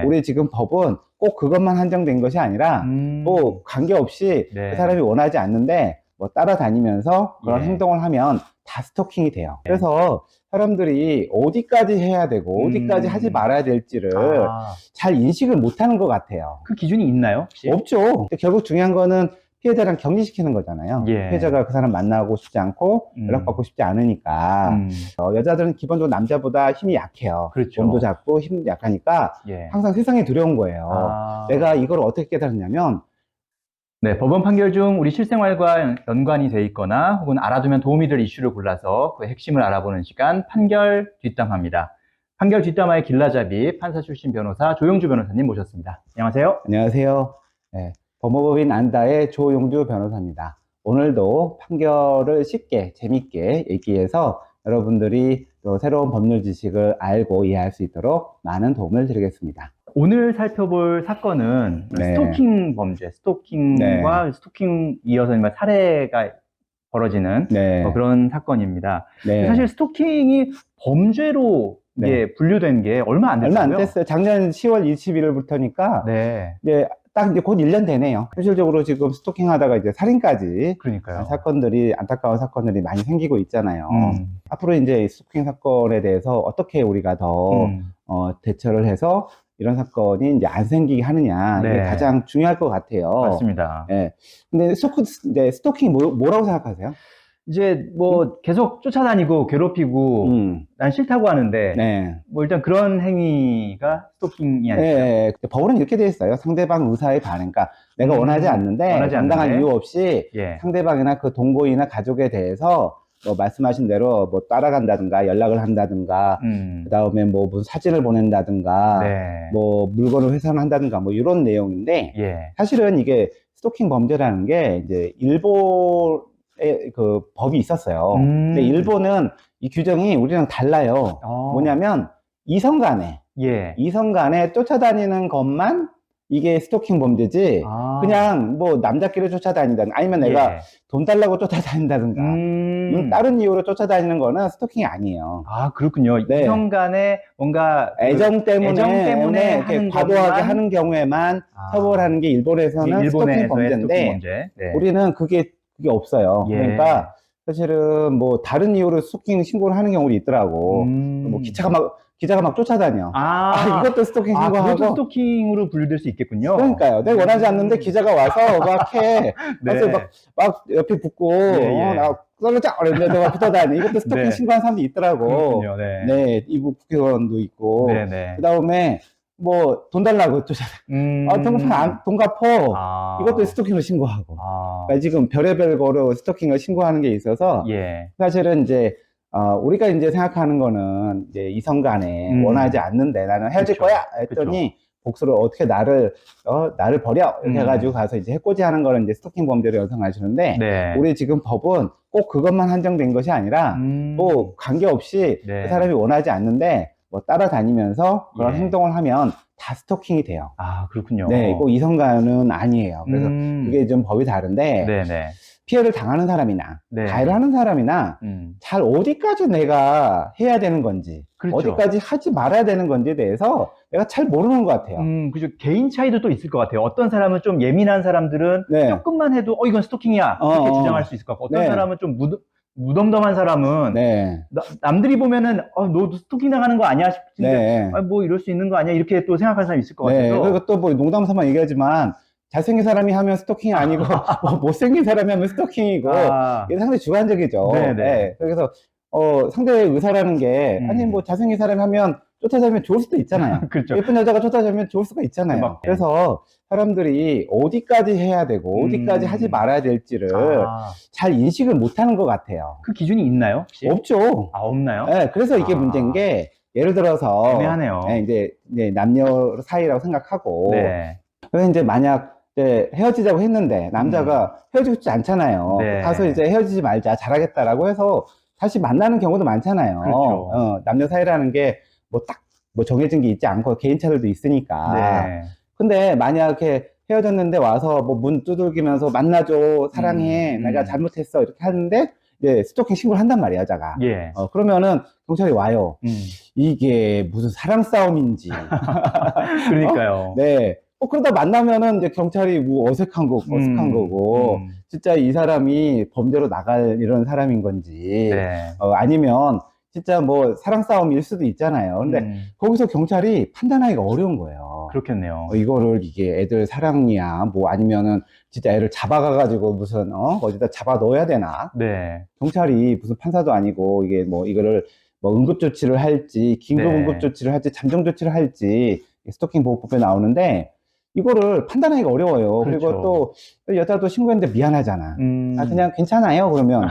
우리 지금 법은 꼭 그것만 한정된 것이 아니라 뭐 관계없이 네. 그 사람이 원하지 않는데 뭐 따라다니면서 그런 예. 행동을 하면 다 스토킹이 돼요. 그래서 사람들이 어디까지 해야 되고 어디까지 하지 말아야 될지를 잘 인식을 못하는 것 같아요. 그 기준이 있나요, 혹시? 없죠. 결국 중요한 거는 피해자랑 격리시키는 거잖아요. 예. 피해자가 그 사람 만나고 싶지 않고 연락받고 싶지 않으니까. 여자들은 기본적으로 남자보다 힘이 약해요. 그렇죠. 몸도 작고 힘도 약하니까 예. 항상 세상이 두려운 거예요. 내가 이걸 어떻게 깨달았냐면, 네, 법원 판결 중 우리 실생활과 연관이 돼 있거나 혹은 알아두면 도움이 될 이슈를 골라서 그 핵심을 알아보는 시간, 판결 뒷담화입니다. 판결 뒷담화의 길라잡이 판사 출신 변호사 조용주 변호사님 모셨습니다. 안녕하세요. 안녕하세요. 네, 법무법인 안다의 조용주 변호사입니다. 오늘도 판결을 쉽게 재밌게 얘기해서 여러분들이 또 새로운 법률 지식을 알고 이해할 수 있도록 많은 도움을 드리겠습니다. 오늘 살펴볼 사건은 네. 스토킹 범죄, 스토킹과 스토킹 이어서 살해가 벌어지는 네. 그런 사건입니다. 네. 사실 스토킹이 범죄로 이게 분류된 게 얼마 안 됐어요. 얼마 안 됐어요. 작년 10월 21일부터니까 네. 이제 딱 이제 곧 1년 되네요. 현실적으로 지금 스토킹 하다가 이제 살인까지 그러니까요. 사건들이, 안타까운 사건들이 많이 생기고 있잖아요. 앞으로 이제 스토킹 사건에 대해서 어떻게 우리가 더 대처를 해서 이런 사건이 이제 안 생기게 하느냐, 이게 네. 가장 중요할 것 같아요. 맞습니다. 예. 근데 스토킹이 뭐라고 생각하세요? 이제 계속 쫓아다니고 괴롭히고 난 싫다고 하는데 네. 일단 그런 행위가 스토킹이 아니죠. 네. 법으로는 이렇게 되어 있어요. 상대방 의사에 반해. 그러니까 내가 원하지 않는데 정당한 이유 없이 상대방이나 그 동거인이나 가족에 대해서 뭐 말씀하신 대로 뭐 따라간다든가 연락을 한다든가 그 다음에 뭐 무슨 사진을 보낸다든가 뭐 물건을 훼손한다든가 뭐 이런 내용인데 사실은 이게 스토킹 범죄라는 게 이제 일본의 그 법이 있었어요. 근데 일본은 이 규정이 우리랑 달라요. 뭐냐면 이성 간에 쫓아다니는 것만 이게 스토킹 범죄지 그냥 뭐 남자끼리 쫓아다닌다든가 아니면 내가 돈 달라고 쫓아다닌다든가 다른 이유로 쫓아다니는 거는 스토킹이 아니에요. 아, 그렇군요. 네. 이성 간에 뭔가 애정 때문에 이렇게 하는 과도하게 하는 경우에만 처벌하는 게 일본에서는 스토킹 범죄인데 우리는 그게 없어요. 그러니까 사실은 뭐 다른 이유로 스토킹 신고를 하는 경우도 있더라고. 뭐 기자가 막 쫓아다녀. 이것도 스토킹 신고하고. 그것도 스토킹으로 분류될 수 있겠군요. 그러니까요. 내가 원하지 않는데 기자가 와서 막 해. 그래서 막 옆에 붙고, 나 썰러자! 이랬는데 내가 붙어다니. 이것도 스토킹 신고하는 사람도 있더라고. 그렇군요. 네. 이북 국회의원도 있고. 그 다음에 뭐 돈 달라고 쫓아다니. 돈 갚어. 이것도 스토킹을 신고하고. 그러니까 지금 별의별 거로 스토킹을 신고하는 게 있어서 사실은 이제 우리가 이제 생각하는 거는 이제 이성 간에 원하지 않는데 나는 헤어질 거야 했더니 복수를 어떻게 나를 버려 이렇게 해가지고 가서 이제 해코지 하는 거는 이제 스토킹 범죄로 연상하시는데 우리 지금 법은 꼭 그것만 한정된 것이 아니라 뭐 관계없이 그 사람이 원하지 않는데 뭐 따라다니면서 그런 행동을 하면 다 스토킹이 돼요. 아, 그렇군요. 네, 꼭 이성 간은 아니에요. 그래서 그게 좀 법이 다른데 피해를 당하는 사람이나 가해를 하는 사람이나 잘 어디까지 내가 해야 되는 건지 어디까지 하지 말아야 되는 건지에 대해서 내가 잘 모르는 것 같아요. 그죠. 개인 차이도 또 있을 것 같아요. 어떤 사람은 좀 예민한 사람들은 조금만 해도 이건 스토킹이야 이렇게 주장할 수 있을 것 같고 어떤 사람은 좀 무덤덤한 사람은 남들이 보면은 너 스토킹 당하는 거 아니야 싶은데 뭐 이럴 수 있는 거 아니야 이렇게 또 생각하는 사람이 있을 것 같아요. 그리고 또 뭐 농담 삼아 얘기하지만 잘생긴 사람이 하면 스토킹이 아니고 못생긴 사람이 하면 스토킹이고 이게 상당히 주관적이죠. 그래서 상대의 의사라는 게 아니 뭐 잘생긴 사람이 하면 쫓아다니면 좋을 수도 있잖아요. 그렇죠. 예쁜 여자가 쫓아다니면 좋을 수가 있잖아요. 그래서 사람들이 어디까지 해야 되고 어디까지 하지 말아야 될지를 잘 인식을 못하는 것 같아요. 그 기준이 있나요, 혹시? 없죠. 없나요? 그래서 이게 문제인 게 예를 들어서 애매하네요. 이제 남녀 사이라고 생각하고 그래서 이제 만약 헤어지자고 했는데 남자가 헤어지고 싶지 않잖아요. 가서 이제 헤어지지 말자 잘하겠다라고 해서 다시 만나는 경우도 많잖아요. 그렇죠. 남녀 사이라는 게 뭐 정해진 게 있지 않고 개인차들도 있으니까. 근데 만약에 헤어졌는데 와서 뭐 문 두들기면서 만나줘, 사랑해, 내가 잘못했어 이렇게 하는데 이제 스토킹 신고를 한단 말이야, 여자가. 예. 그러면은 경찰이 와요. 이게 무슨 사랑 싸움인지. 그러니까요. 네. 그러다 만나면은 이제 경찰이 뭐 어색한 거고, 진짜 이 사람이 범죄로 나갈 이런 사람인 건지, 네. 아니면 진짜 뭐 사랑 싸움일 수도 있잖아요. 근데 거기서 경찰이 판단하기가 어려운 거예요. 그렇겠네요. 이거를 이게 애들 사랑이야, 뭐 아니면은 진짜 애를 잡아가가지고 무슨, 어디다 잡아 넣어야 되나? 네. 경찰이 무슨 판사도 아니고, 이게 뭐 이거를 뭐 응급조치를 할지, 긴급 네. 응급조치를 할지, 잠정조치를 할지, 스토킹 보호법에 나오는데, 이거를 판단하기가 어려워요. 그렇죠. 그리고 또 여자도 신고했는데 미안하잖아. 그냥 괜찮아요. 그러면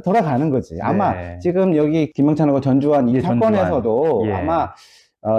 돌아가는 거지. 아마 네. 지금 여기 김영찬하고 전주환 이 예, 사건에서도 예. 아마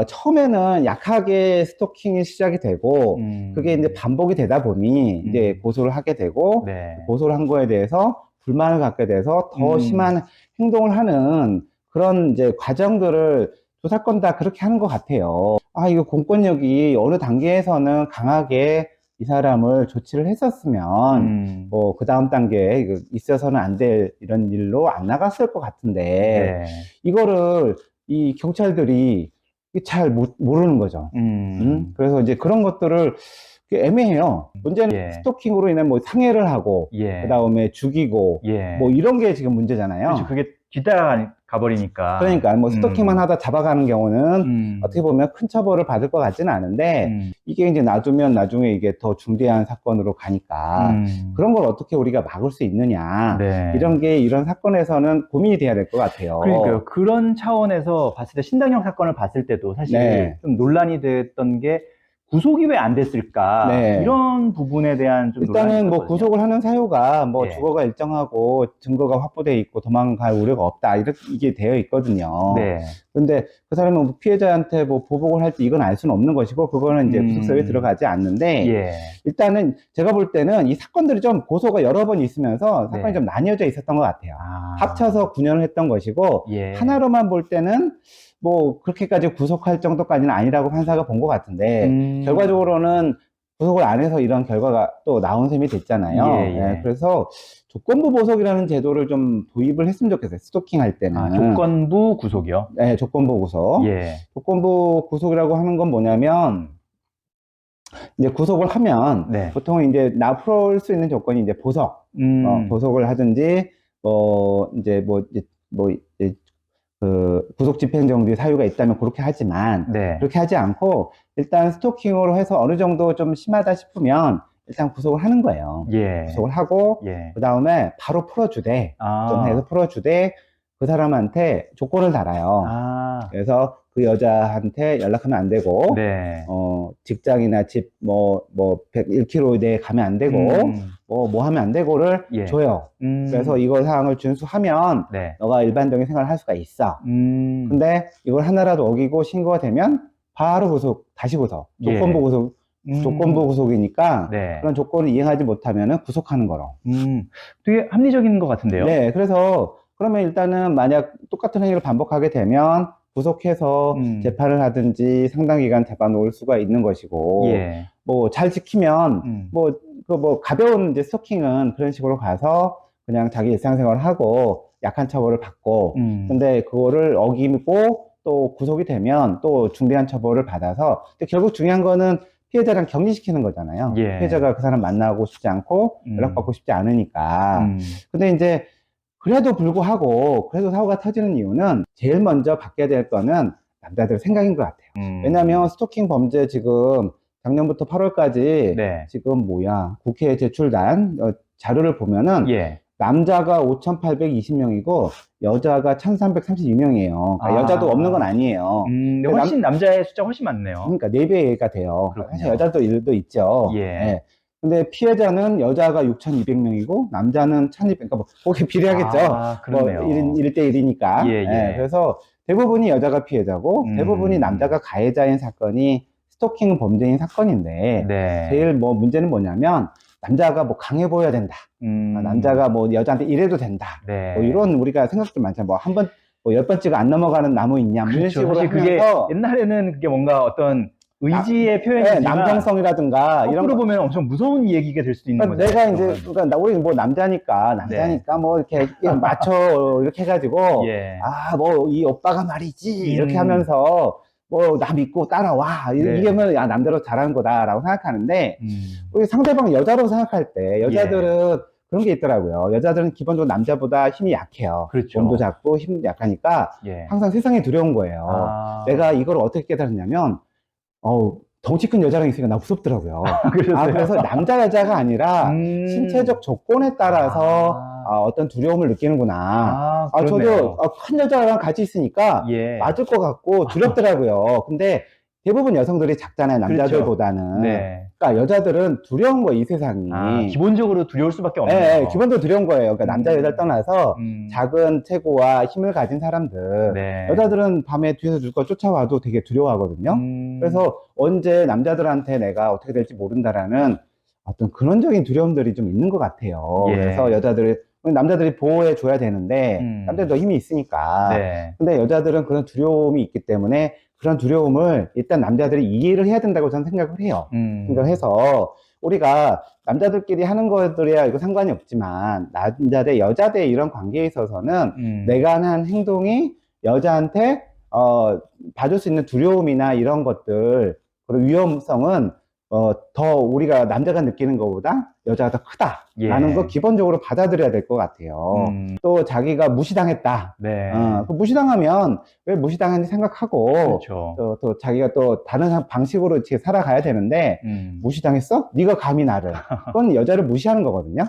처음에는 약하게 스토킹이 시작이 되고 그게 이제 반복이 되다 보니 이제 고소를 하게 되고 네. 고소를 한 거에 대해서 불만을 갖게 돼서 더 심한 행동을 하는 그런 이제 과정들을 두 사건 다 그렇게 하는 것 같아요. 이거 공권력이 어느 단계에서는 강하게 이 사람을 조치를 했었으면 뭐 그 다음 단계에 있어서는 안 될 이런 일로 안 나갔을 것 같은데 네. 이거를 이 경찰들이 잘 모르는 거죠. 그래서 이제 그런 것들을 애매해요. 문제는 예. 스토킹으로 인해 뭐 상해를 하고 예. 그 다음에 죽이고 뭐 이런 게 지금 문제잖아요. 그렇죠. 그게 뒤따라 가버리니까. 그러니까 뭐 스토킹만 하다 잡아가는 경우는 어떻게 보면 큰 처벌을 받을 것 같지는 않은데 이게 이제 놔두면 나중에 이게 더 중대한 사건으로 가니까 그런 걸 어떻게 우리가 막을 수 있느냐. 네. 이런 사건에서는 고민이 돼야 될 것 같아요. 그러니까요. 그런 차원에서 봤을 때 신당형 사건을 봤을 때도 사실 네. 좀 논란이 됐던 게 구속이 왜 안 됐을까? 네. 이런 부분에 대한 좀 일단은 뭐 구속을 하는 사유가 뭐 예. 주거가 일정하고 증거가 확보돼 있고 도망갈 우려가 없다 이게 되어 있거든요. 네. 근데 그 사람은 뭐 피해자한테 뭐 보복을 할지 이건 알 수는 없는 것이고 그거는 이제 구속사유에 들어가지 않는데 예. 일단은 제가 볼 때는 이 사건들이 좀 고소가 여러 번 있으면서 사건이 네. 좀 나뉘어져 있었던 것 같아요. 합쳐서 9년을 했던 것이고 예. 하나로만 볼 때는 뭐 그렇게까지 구속할 정도까지는 아니라고 판사가 본 것 같은데 결과적으로는 구속을 안 해서 이런 결과가 또 나온 셈이 됐잖아요. 예, 예. 네, 그래서 조건부 보석이라는 제도를 좀 도입을 했으면 좋겠어요. 스토킹 할 때는. 조건부 구속이요? 네, 조건부 구속. 예. 조건부 구속이라고 하는 건 뭐냐면 이제 구속을 하면 네. 보통 이제 풀어올 수 있는 조건이 이제 보석, 보석을 하든지 그 구속 집행 정지의 사유가 있다면 그렇게 하지만 네. 그렇게 하지 않고 일단 스토킹으로 해서 어느 정도 좀 심하다 싶으면 일단 구속을 하는 거예요. 예. 구속을 하고 예. 그 다음에 바로 풀어주되 좀 해서 풀어주되 그 사람한테 조건을 달아요. 그래서 그 여자한테 연락하면 안 되고 네. 직장이나 집 101km 내에 가면 안 되고 뭐 하면 안 되고를 예. 줘요. 그래서 이거 사항을 준수하면 네. 너가 일반적인 생활을 할 수가 있어. 근데 이걸 하나라도 어기고 신고가 되면 바로 구속, 다시 구속, 조건부 구속, 조건부 구속이니까 네. 그런 조건을 이행하지 못하면 구속하는 거로. 되게 합리적인 것 같은데요. 네, 그래서 그러면 일단은 만약 똑같은 행위를 반복하게 되면 구속해서 재판을 하든지 상당 기간 잡아놓을 수가 있는 것이고, 예. 뭐 잘 지키면 가벼운 이제 스토킹은 그런 식으로 가서 그냥 자기 일상생활을 하고 약한 처벌을 받고, 근데 그거를 어기고 또 구속이 되면 또 중대한 처벌을 받아서, 근데 결국 중요한 거는 피해자랑 격리시키는 거잖아요. 예. 피해자가 그 사람 만나고 싶지 않고 연락받고 싶지 않으니까. 근데 이제 그래도 불구하고 그래도 사고가 터지는 이유는 제일 먼저 바뀌어야 될 거는 남자들 생각인 것 같아요. 왜냐하면 스토킹 범죄 지금 작년부터 8월까지 네. 지금 국회에 제출된 자료를 보면은 예. 남자가 5,820명이고 여자가 1,332명이에요. 그러니까 여자도 없는 건 아니에요. 근데 훨씬 남자의 숫자가 훨씬 많네요. 그러니까 4배가 돼요. 그렇군요. 사실 여자도 일도 있죠. 예. 네. 근데 피해자는 여자가 6,200명이고 남자는 1,200, 그러니까 뭐 그게 비례하겠죠. 그렇네요. 1대 1이니까. 예, 예. 네, 그래서 대부분이 여자가 피해자고 대부분이 남자가 가해자인 사건이 스토킹 범죄인 사건인데 네. 제일 문제는 뭐냐면 남자가 강해 보여야 된다. 남자가 여자한테 이래도 된다. 네. 이런 우리가 생각도 많잖아요. 한 번, 10번째가 안 넘어가는 나무 있냐. 그렇죠. 이런 식으로 사실 그게 하면서 옛날에는 그게 뭔가 어떤 의지의 표현이지만 남성성이라든가 이런 거꾸로 보면 엄청 무서운 얘기가 될 수도 있는 거죠. 내가 이제 우리 뭐 남자니까 뭐 이렇게 맞춰 이렇게 해가지고 뭐 이 오빠가 말이지 이렇게 하면서 뭐 나 믿고 따라와 이게 뭐 남자로 잘하는 거다라고 생각하는데 우리 상대방 여자로 생각할 때 여자들은 그런 게 있더라고요. 여자들은 기본적으로 남자보다 힘이 약해요. 그렇죠. 몸도 작고 힘도 약하니까 항상 세상이 두려운 거예요. 내가 이걸 어떻게 깨달았냐면 덩치 큰 여자랑 있으니까 나 무섭더라고요. 그래서 남자 여자가 아니라 신체적 조건에 따라서 어떤 두려움을 느끼는구나. 저도 큰 여자랑 같이 있으니까 맞을 것 같고 두렵더라고요. 근데 대부분 여성들이 작잖아요, 남자들보다는. 그러니까 여자들은 두려운 거예요, 이 세상이. 기본적으로 두려울 수밖에 없는 거예요. 기본적으로 두려운 거예요. 그러니까 남자 여자를 떠나서 작은 체구와 힘을 가진 사람들. 여자들은 밤에 뒤에서 누가 쫓아와도 되게 두려워하거든요. 그래서 언제 남자들한테 내가 어떻게 될지 모른다라는 어떤 근원적인 두려움들이 좀 있는 것 같아요. 그래서 남자들이 보호해 줘야 되는데 남자들도 힘이 있으니까. 근데 여자들은 그런 두려움이 있기 때문에 그런 두려움을 일단 남자들이 이해를 해야 된다고 저는 생각을 해요. 그러니까 해서 우리가 남자들끼리 하는 것들이야 이거 상관이 없지만 남자 대 여자 대 이런 관계에 있어서는 내가 하는 행동이 여자한테 봐줄 수 있는 두려움이나 이런 것들 그리고 위험성은 더 우리가 남자가 느끼는 것보다 여자가 더 크다라는 거 기본적으로 받아들여야 될 것 같아요. 또 자기가 무시당했다. 무시당하면 왜 무시당했는지 생각하고 또 자기가 또 다른 방식으로 이렇게 살아가야 되는데 무시당했어? 네가 감히 나를. 그건 여자를 무시하는 거거든요.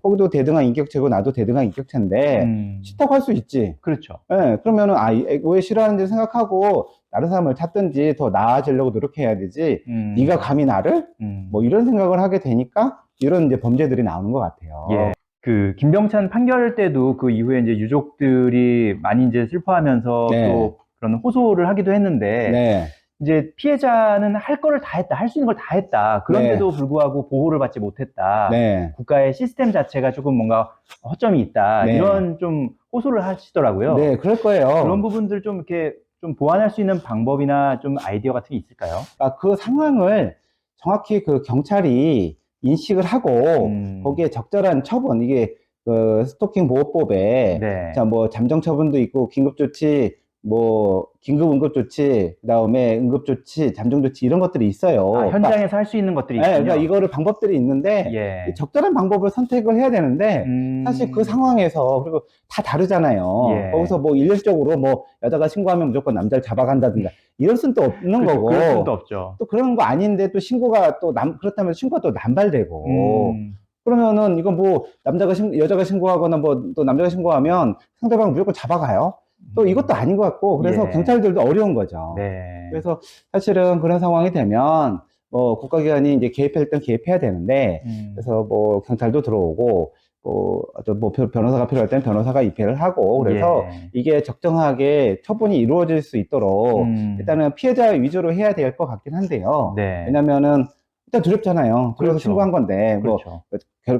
거기도 대등한 인격체고 나도 대등한 인격체인데 싫다고 할 수 있지. 그렇죠. 그러면은 왜 싫어하는지 생각하고 다른 사람을 찾든지 더 나아지려고 노력해야 되지. 네가 감히 나를? 뭐 이런 생각을 하게 되니까 이런 이제 범죄들이 나오는 것 같아요. 그 김병찬 판결 때도 그 이후에 이제 유족들이 많이 이제 슬퍼하면서 또 그런 호소를 하기도 했는데 이제 피해자는 할 거를 다 했다, 할 수 있는 걸 다 했다. 그런데도 불구하고 보호를 받지 못했다. 국가의 시스템 자체가 조금 뭔가 허점이 있다. 이런 좀 호소를 하시더라고요. 그럴 거예요. 그런 부분들 좀 이렇게 좀 보완할 수 있는 방법이나 좀 아이디어 같은 게 있을까요? 그 상황을 정확히 그 경찰이 인식을 하고 거기에 적절한 처분, 이게 그 스토킹 보호법에 뭐 잠정 처분도 있고 긴급조치, 뭐 긴급 응급조치, 그다음에 응급조치, 잠정조치 이런 것들이 있어요. 현장에서 할 수 있는 것들이 있군요. 그러니까 이거를 방법들이 있는데 적절한 방법을 선택을 해야 되는데 사실 그 상황에서 그리고 다 다르잖아요. 거기서 뭐 일률적으로 뭐 여자가 신고하면 무조건 남자를 잡아간다든가 이럴 수는 또 없는 거고. 그럴 수도 없죠. 또 그런 거 아닌데 또 신고가 또 그렇다면 신고가 또 남발되고. 그러면은 이건 뭐 여자가 신고하거나 뭐 또 남자가 신고하면 상대방 무조건 잡아가요. 또 이것도 아닌 것 같고 그래서 경찰들도 어려운 거죠. 그래서 사실은 그런 상황이 되면 뭐 국가기관이 이제 개입할 땐 개입해야 되는데 그래서 뭐 경찰도 들어오고 뭐 변호사가 필요할 땐 변호사가 입회를 하고 그래서 이게 적정하게 처분이 이루어질 수 있도록 일단은 피해자 위주로 해야 될 것 같긴 한데요. 왜냐면은 일단 두렵잖아요. 그래서 신고한 건데 뭐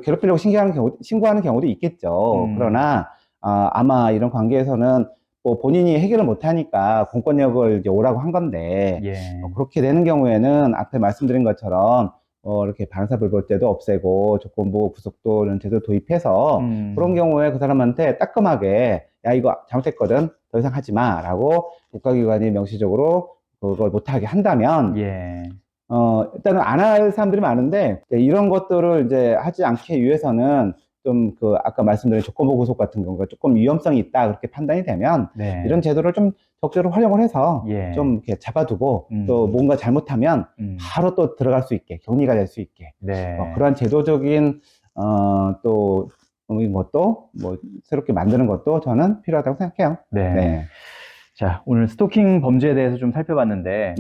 괴롭히려고 신고하는 경우도 있겠죠. 그러나 아마 이런 관계에서는 뭐 본인이 해결을 못하니까 공권력을 이제 오라고 한 건데 그렇게 되는 경우에는 앞에 말씀드린 것처럼 이렇게 반사불벌죄도 없애고 조건부 구속도 이런 제도 도입해서 그런 경우에 그 사람한테 따끔하게 야 이거 잘못했거든 더 이상 하지 마 라고 국가기관이 명시적으로 그걸 못하게 한다면 일단은 안 할 사람들이 많은데 이런 것들을 이제 하지 않기 위해서는 좀 아까 말씀드린 조건부 구속 같은 경우가 조금 위험성이 있다 그렇게 판단이 되면 이런 제도를 좀 적절히 활용을 해서 좀 이렇게 잡아두고 또 뭔가 잘못하면 바로 또 들어갈 수 있게 격리가 될 수 있게 그러한 제도적인 또 것도 뭐 새롭게 만드는 것도 저는 필요하다고 생각해요. 자, 오늘 스토킹 범죄에 대해서 좀 살펴봤는데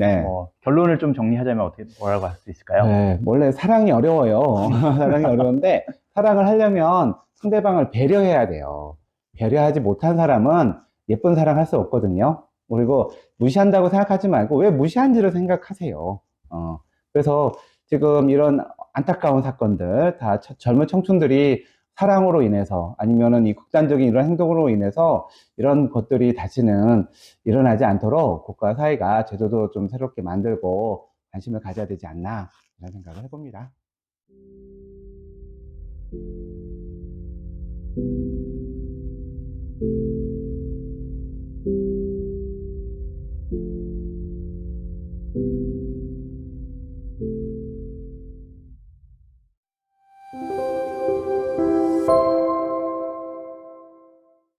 결론을 좀 정리하자면 뭐라고 할 수 있을까요? 원래 사랑이 어려워요. 사랑이 어려운데 사랑을 하려면 상대방을 배려해야 돼요. 배려하지 못한 사람은 예쁜 사랑할 수 없거든요. 그리고 무시한다고 생각하지 말고 왜 무시한지를 생각하세요. 그래서 지금 이런 안타까운 사건들 다 젊은 청춘들이 사랑으로 인해서 아니면은 이 극단적인 이런 행동으로 인해서 이런 것들이 다시는 일어나지 않도록 국가 사회가 제도도 좀 새롭게 만들고 관심을 가져야 되지 않나 이런 생각을 해봅니다.